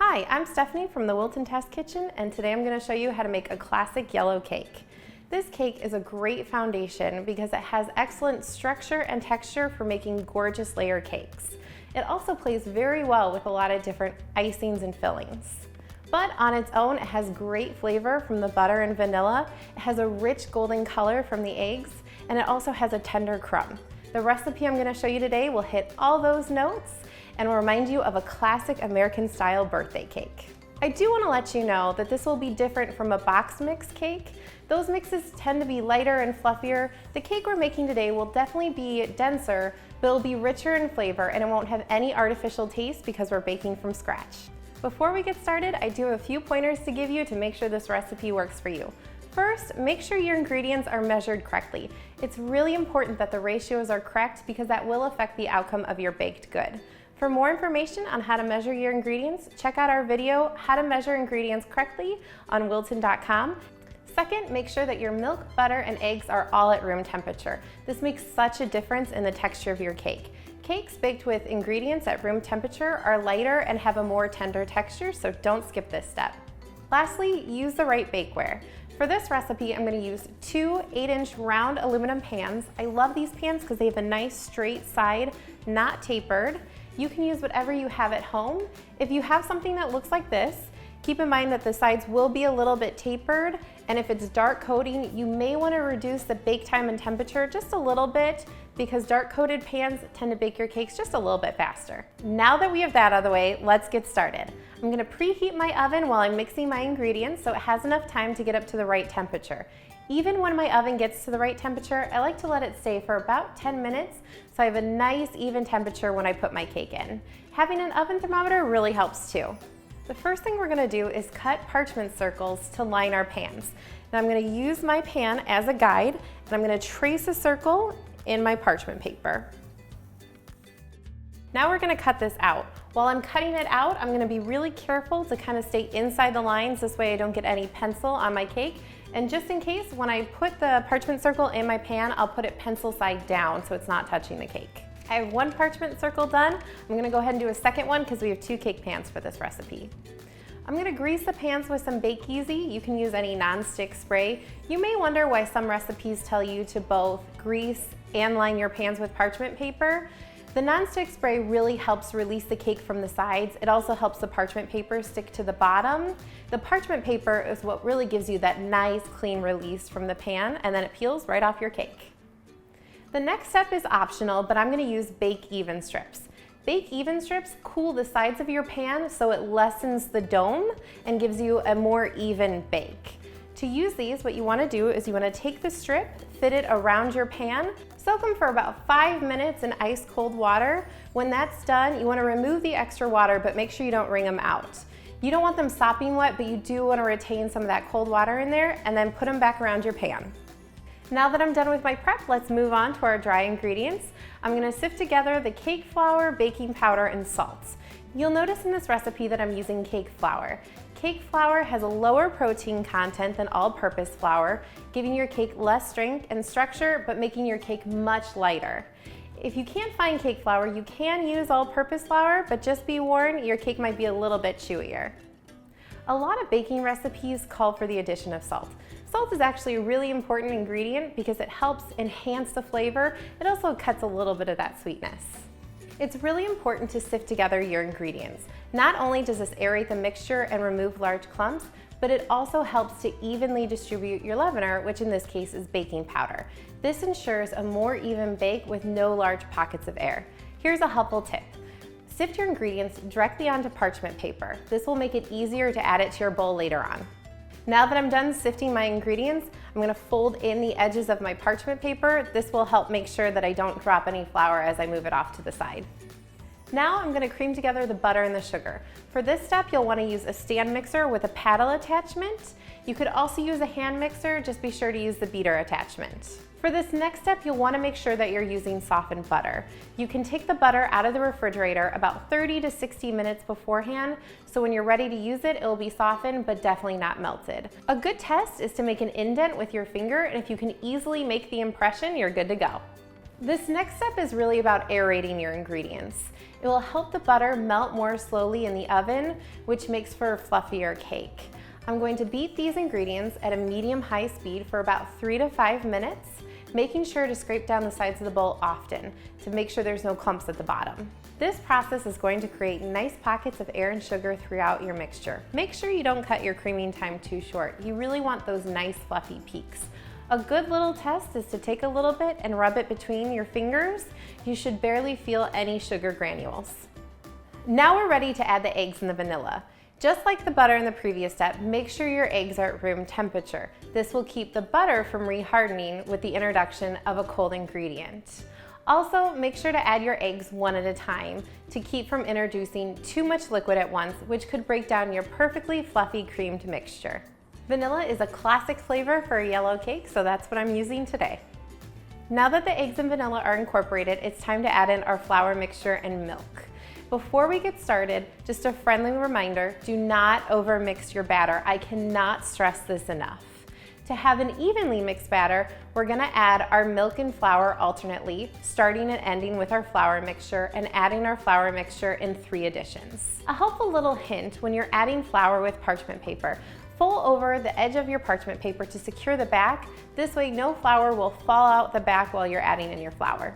Hi, I'm Stephanie from the Wilton Test Kitchen, and today I'm going to show you how to make a classic yellow cake. This cake is a great foundation because it has excellent structure and texture for making gorgeous layer cakes. It also plays very well with a lot of different icings and fillings. But on its own, it has great flavor from the butter and vanilla. It has a rich golden color from the eggs, and it also has a tender crumb. The recipe I'm going to show you today will hit all those notes and will remind you of a classic American-style birthday cake. I do want to let you know that this will be different from a box mix cake. Those mixes tend to be lighter and fluffier. The cake we're making today will definitely be denser, but it'll be richer in flavor and it won't have any artificial taste because we're baking from scratch. Before we get started, I do have a few pointers to give you to make sure this recipe works for you. First, make sure your ingredients are measured correctly. It's really important that the ratios are correct because that will affect the outcome of your baked good. For more information on how to measure your ingredients, check out our video, How to Measure Ingredients Correctly, on wilton.com. Second, make sure that your milk, butter, and eggs are all at room temperature. This makes such a difference in the texture of your cake. Cakes baked with ingredients at room temperature are lighter and have a more tender texture, so don't skip this step. Lastly, use the right bakeware. For this recipe, I'm going to use two 8-inch round aluminum pans. I love these pans because they have a nice straight side, not tapered. You can use whatever you have at home. If you have something that looks like this, keep in mind that the sides will be a little bit tapered, and if it's dark coating, you may want to reduce the bake time and temperature just a little bit because dark coated pans tend to bake your cakes just a little bit faster. Now that we have that out of the way, let's get started. I'm going to preheat my oven while I'm mixing my ingredients so it has enough time to get up to the right temperature. Even when my oven gets to the right temperature, I like to let it stay for about 10 minutes so I have a nice even temperature when I put my cake in. Having an oven thermometer really helps too. The first thing we're going to do is cut parchment circles to line our pans. Now I'm going to use my pan as a guide and I'm going to trace a circle in my parchment paper. Now we're going to cut this out. While I'm cutting it out, I'm going to be really careful to kind of stay inside the lines, this way I don't get any pencil on my cake. And just in case, when I put the parchment circle in my pan, I'll put it pencil side down so it's not touching the cake. I have one parchment circle done. I'm gonna go ahead and do a second one because we have two cake pans for this recipe. I'm gonna grease the pans with some Bake Easy. You can use any non-stick spray. You may wonder why some recipes tell you to both grease and line your pans with parchment paper. The non-stick spray really helps release the cake from the sides. It also helps the parchment paper stick to the bottom. The parchment paper is what really gives you that nice clean release from the pan, and then it peels right off your cake. The next step is optional, but I'm going to use Bake Even strips. Bake Even strips cool the sides of your pan so it lessens the dome and gives you a more even bake. To use these, what you want to do is you want to take the strip, fit it around your pan, soak them for about 5 minutes in ice cold water. When that's done, you want to remove the extra water, but make sure you don't wring them out. You don't want them sopping wet, but you do want to retain some of that cold water in there, and then put them back around your pan. Now that I'm done with my prep, let's move on to our dry ingredients. I'm going to sift together the cake flour, baking powder, and salt. You'll notice in this recipe that I'm using cake flour. Cake flour has a lower protein content than all-purpose flour, giving your cake less strength and structure, but making your cake much lighter. If you can't find cake flour, you can use all-purpose flour, but just be warned, your cake might be a little bit chewier. A lot of baking recipes call for the addition of salt. Salt is actually a really important ingredient because it helps enhance the flavor. It also cuts a little bit of that sweetness. It's really important to sift together your ingredients. Not only does this aerate the mixture and remove large clumps, but it also helps to evenly distribute your leavener, which in this case is baking powder. This ensures a more even bake with no large pockets of air. Here's a helpful tip. Sift your ingredients directly onto parchment paper. This will make it easier to add it to your bowl later on. Now that I'm done sifting my ingredients, I'm going to fold in the edges of my parchment paper. This will help make sure that I don't drop any flour as I move it off to the side. Now I'm going to cream together the butter and the sugar. For this step, you'll want to use a stand mixer with a paddle attachment. You could also use a hand mixer, just be sure to use the beater attachment. For this next step, you'll want to make sure that you're using softened butter. You can take the butter out of the refrigerator about 30 to 60 minutes beforehand, so when you're ready to use it, it'll be softened but definitely not melted. A good test is to make an indent with your finger, and if you can easily make the impression, you're good to go. This next step is really about aerating your ingredients. It will help the butter melt more slowly in the oven, which makes for a fluffier cake. I'm going to beat these ingredients at a medium-high speed for about 3 to 5 minutes, making sure to scrape down the sides of the bowl often to make sure there's no clumps at the bottom. This process is going to create nice pockets of air and sugar throughout your mixture. Make sure you don't cut your creaming time too short. You really want those nice fluffy peaks. A good little test is to take a little bit and rub it between your fingers. You should barely feel any sugar granules. Now we're ready to add the eggs and the vanilla. Just like the butter in the previous step, make sure your eggs are at room temperature. This will keep the butter from rehardening with the introduction of a cold ingredient. Also, make sure to add your eggs one at a time to keep from introducing too much liquid at once, which could break down your perfectly fluffy creamed mixture. Vanilla is a classic flavor for a yellow cake, so that's what I'm using today. Now that the eggs and vanilla are incorporated, it's time to add in our flour mixture and milk. Before we get started, just a friendly reminder, do not overmix your batter. I cannot stress this enough. To have an evenly mixed batter, we're gonna add our milk and flour alternately, starting and ending with our flour mixture and adding our flour mixture in 3 additions. A helpful little hint when you're adding flour with parchment paper, fold over the edge of your parchment paper to secure the back. This way no flour will fall out the back while you're adding in your flour.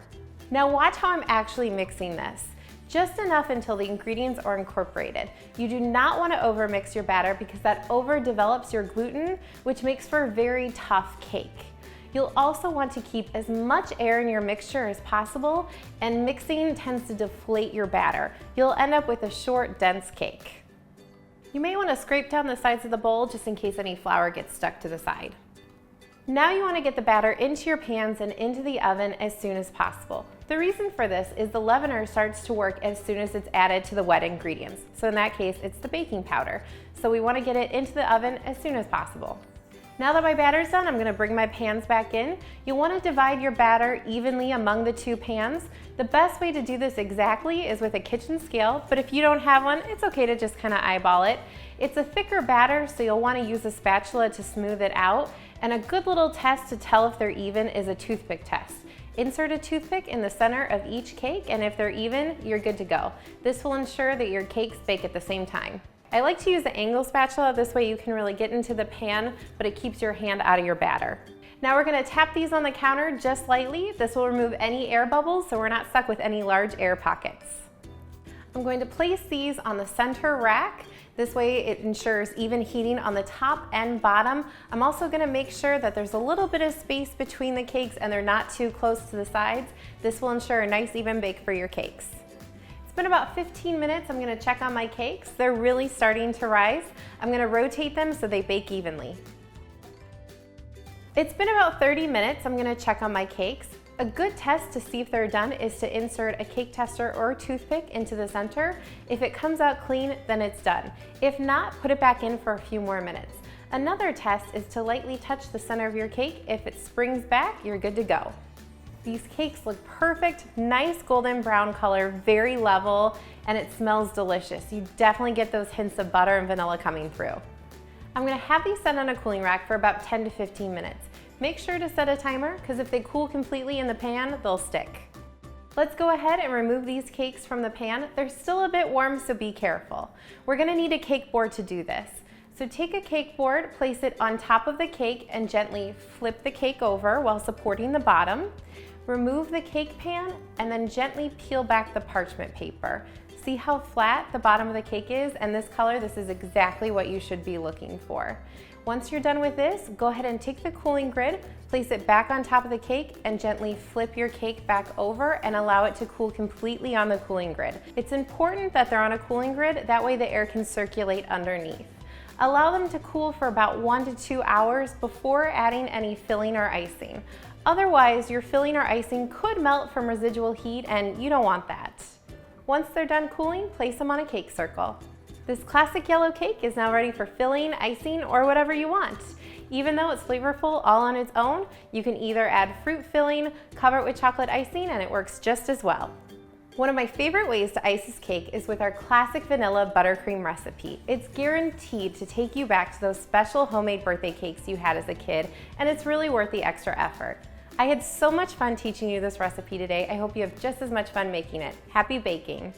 Now watch how I'm actually mixing this. Just enough until the ingredients are incorporated. You do not want to overmix your batter because that overdevelops your gluten, which makes for a very tough cake. You'll also want to keep as much air in your mixture as possible, and mixing tends to deflate your batter. You'll end up with a short, dense cake. You may want to scrape down the sides of the bowl just in case any flour gets stuck to the side. Now you want to get the batter into your pans and into the oven as soon as possible. The reason for this is the leavener starts to work as soon as it's added to the wet ingredients. So in that case, it's the baking powder. So we want to get it into the oven as soon as possible. Now that my batter's done, I'm going to bring my pans back in. You'll want to divide your batter evenly among the 2 pans. The best way to do this exactly is with a kitchen scale, but if you don't have one, it's okay to just kind of eyeball it. It's a thicker batter, so you'll want to use a spatula to smooth it out. And a good little test to tell if they're even is a toothpick test. Insert a toothpick in the center of each cake, and if they're even, you're good to go. This will ensure that your cakes bake at the same time. I like to use the angle spatula, this way you can really get into the pan, but it keeps your hand out of your batter. Now we're gonna tap these on the counter just lightly. This will remove any air bubbles so we're not stuck with any large air pockets. I'm going to place these on the center rack. This way it ensures even heating on the top and bottom. I'm also gonna make sure that there's a little bit of space between the cakes and they're not too close to the sides. This will ensure a nice even bake for your cakes. It's been about 15 minutes. I'm gonna check on my cakes. They're really starting to rise. I'm gonna rotate them so they bake evenly. It's been about 30 minutes. I'm gonna check on my cakes. A good test to see if they're done is to insert a cake tester or a toothpick into the center. If it comes out clean, then it's done. If not, put it back in for a few more minutes. Another test is to lightly touch the center of your cake. If it springs back, you're good to go. These cakes look perfect, nice golden brown color, very level, and it smells delicious. You definitely get those hints of butter and vanilla coming through. I'm gonna have these set on a cooling rack for about 10 to 15 minutes. Make sure to set a timer, because if they cool completely in the pan, they'll stick. Let's go ahead and remove these cakes from the pan. They're still a bit warm, so be careful. We're gonna need a cake board to do this. So take a cake board, place it on top of the cake, and gently flip the cake over while supporting the bottom. Remove the cake pan, and then gently peel back the parchment paper. See how flat the bottom of the cake is? And this color, this is exactly what you should be looking for. Once you're done with this, go ahead and take the cooling grid, place it back on top of the cake, and gently flip your cake back over and allow it to cool completely on the cooling grid. It's important that they're on a cooling grid, that way the air can circulate underneath. Allow them to cool for about 1 to 2 hours before adding any filling or icing. Otherwise, your filling or icing could melt from residual heat, and you don't want that. Once they're done cooling, place them on a cake circle. This classic yellow cake is now ready for filling, icing, or whatever you want. Even though it's flavorful all on its own, you can either add fruit filling, cover it with chocolate icing, and it works just as well. One of my favorite ways to ice this cake is with our classic vanilla buttercream recipe. It's guaranteed to take you back to those special homemade birthday cakes you had as a kid, and it's really worth the extra effort. I had so much fun teaching you this recipe today. I hope you have just as much fun making it. Happy baking!